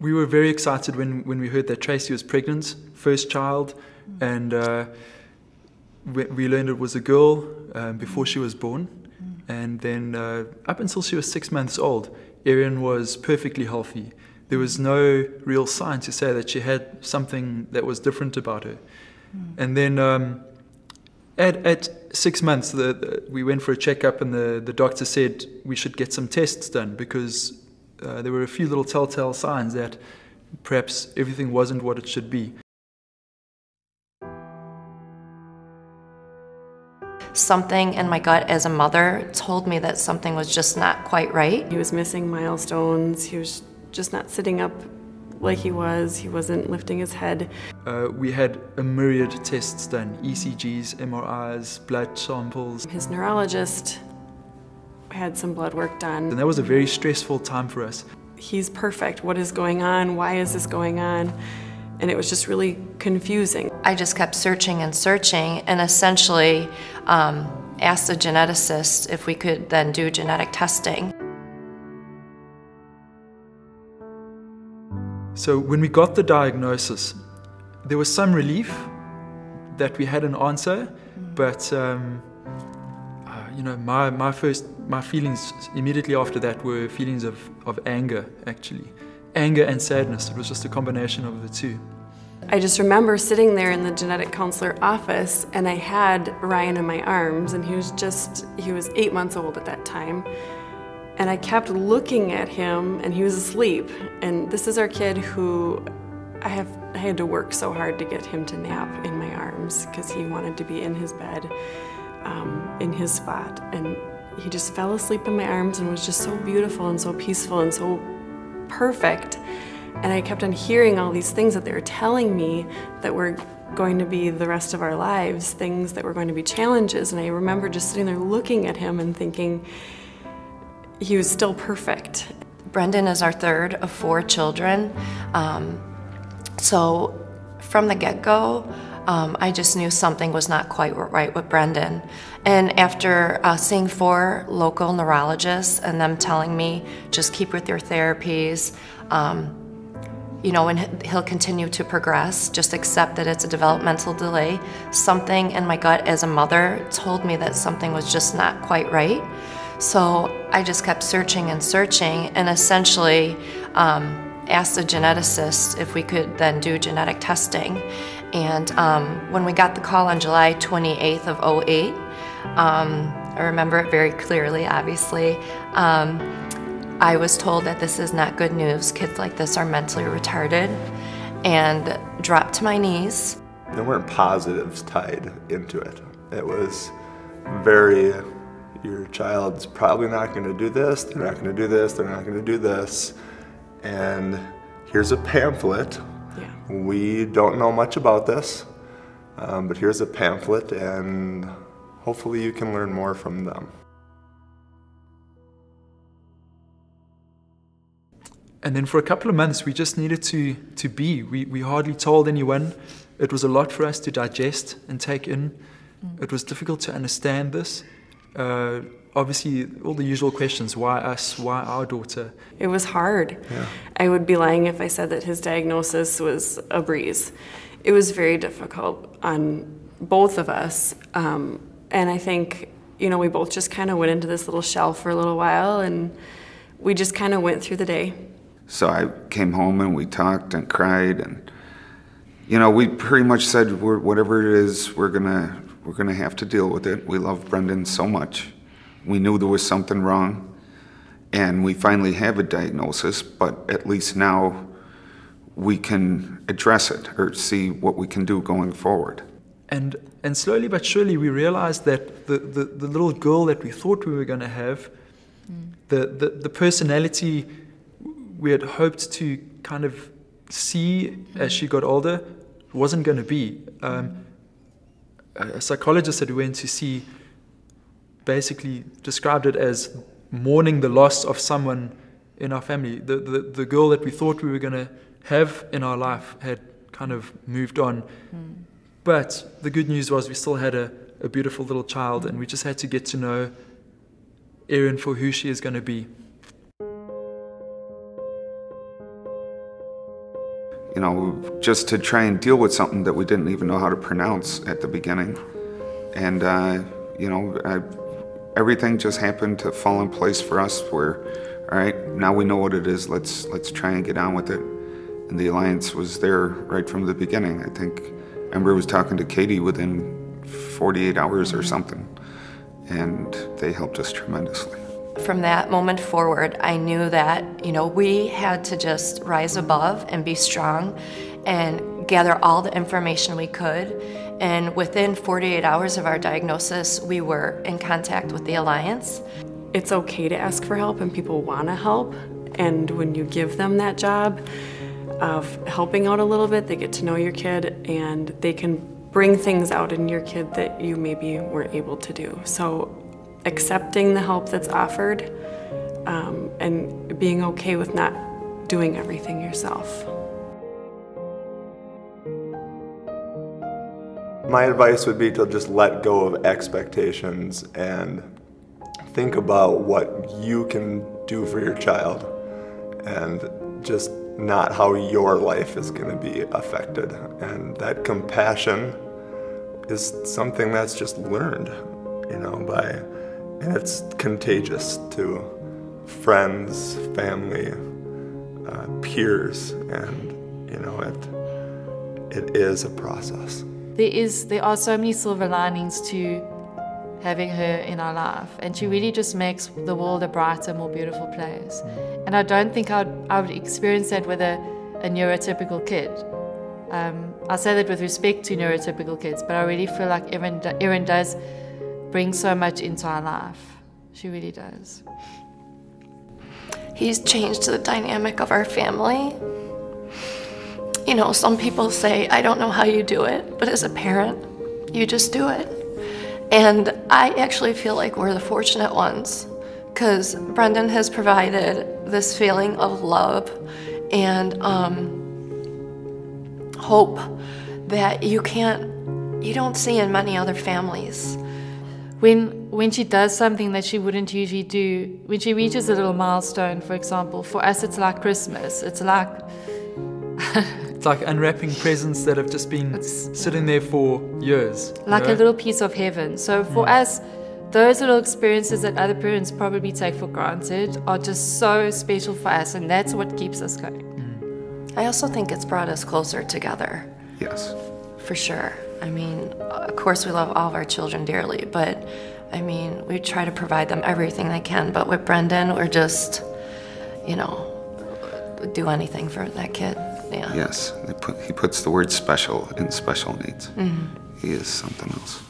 We were very excited when we heard that Tracy was pregnant, first child, and we learned it was a girl before she was born. And then up until she was 6 months old, Erin was perfectly healthy. There was no real sign to say that she had something that was different about her. And then at 6 months, we went for a checkup, and the doctor said we should get some tests done because there were a few little telltale signs that perhaps everything wasn't what it should be. Something in my gut as a mother told me that something was just not quite right. He was missing milestones. He was just not sitting up like he was. He wasn't lifting his head. We had a myriad of tests done, ECGs, MRIs, blood samples. His neurologist had some blood work done. And that was a very stressful time for us. He's perfect. What is going on? Why is this going on? And it was just really confusing. I just kept searching and searching, and essentially asked a geneticist if we could then do genetic testing. So when we got the diagnosis, there was some relief that we had an answer, but you know, my feelings immediately after that were feelings of anger, actually. Anger and sadness. It was just a combination of the two. I just remember sitting there in the genetic counselor office, and I had Ryan in my arms, and he was 8 months old at that time. And I kept looking at him, and he was asleep. And this is our kid who I had to work so hard to get him to nap in my arms because he wanted to be in his bed, in his spot. And he just fell asleep in my arms and was just so beautiful and so peaceful and so perfect. And I kept on hearing all these things that they were telling me that were going to be the rest of our lives, things that were going to be challenges. And I remember just sitting there looking at him and thinking he was still perfect. Brendan is our third of 4 children. So from the get-go, I just knew something was not quite right with Brendan. And after seeing 4 local neurologists and them telling me, just keep with your therapies, you know, and he'll continue to progress, just accept that it's a developmental delay. Something in my gut as a mother told me that something was just not quite right. So I just kept searching and searching, and essentially asked a geneticist if we could then do genetic testing. And when we got the call on July 28th of '08, I remember it very clearly, obviously, I was told that this is not good news. Kids like this are mentally retarded, and dropped to my knees. There weren't positives tied into it. It was very, your child's probably not going to do this, they're not going to do this, they're not going to do this. And here's a pamphlet. Yeah. We don't know much about this, but here's a pamphlet, and hopefully you can learn more from them. And then for a couple of months, we just needed to be. We hardly told anyone. It was a lot for us to digest and take in. It was difficult to understand this. Obviously, all the usual questions, why us, why our daughter? It was hard. Yeah. I would be lying if I said that his diagnosis was a breeze. It was very difficult on both of us. And I think, you know, we both just kind of went into this little shell for a little while, and we just kind of went through the day. So I came home and we talked and cried, and you know, we pretty much said, whatever it is, we're gonna have to deal with it. We love Brendan so much. We knew there was something wrong, and we finally have a diagnosis, but at least now we can address it or see what we can do going forward. And slowly but surely we realized that the little girl that we thought we were going to have, the personality we had hoped to kind of see as she got older wasn't going to be. A psychologist that we went to see basically described it as mourning the loss of someone in our family. The girl that we thought we were going to have in our life had kind of moved on. But the good news was we still had a beautiful little child, and we just had to get to know Erin for who she is going to be. you know, just to try and deal with something that we didn't even know how to pronounce at the beginning. And, you know, everything just happened to fall in place for us where, all right, now we know what it is, let's try and get on with it. And the Alliance was there right from the beginning. I think Ember was talking to Katie within 48 hours or something, and they helped us tremendously. From that moment forward, I knew that, you know, we had to just rise above and be strong and gather all the information we could. And within 48 hours of our diagnosis, we were in contact with the Alliance. It's okay to ask for help, and people want to help. And when you give them that job of helping out a little bit, they get to know your kid, and they can bring things out in your kid that you maybe weren't able to do. So accepting the help that's offered, and being okay with not doing everything yourself. My advice would be to just let go of expectations and think about what you can do for your child, and just not how your life is going to be affected. And that compassion is something that's just learned, you know, and it's contagious to friends, family, peers, and, you know, it is a process. There are so many silver linings to having her in our life, and she really just makes the world a brighter, more beautiful place. And I don't think I would experience that with a neurotypical kid. I say that with respect to neurotypical kids, but I really feel like Erin does bring so much into our life. She really does. He's changed the dynamic of our family. You know, some people say, I don't know how you do it, but as a parent, you just do it. And I actually feel like we're the fortunate ones, because Brendan has provided this feeling of love and hope that you don't see in many other families. When she does something that she wouldn't usually do, when she reaches a little milestone, for example, for us it's like Christmas. It's like It's like unwrapping presents that have just been sitting there for years. Like a little piece of heaven. So for us, those little experiences that other parents probably take for granted are just so special for us, and that's what keeps us going. I also think it's brought us closer together. Yes. For sure. I mean, of course we love all of our children dearly, but I mean, we try to provide them everything they can, but with Brendan, we're just, you know, do anything for that kid. Yeah. Yes, he puts the word special in special needs. He is something else.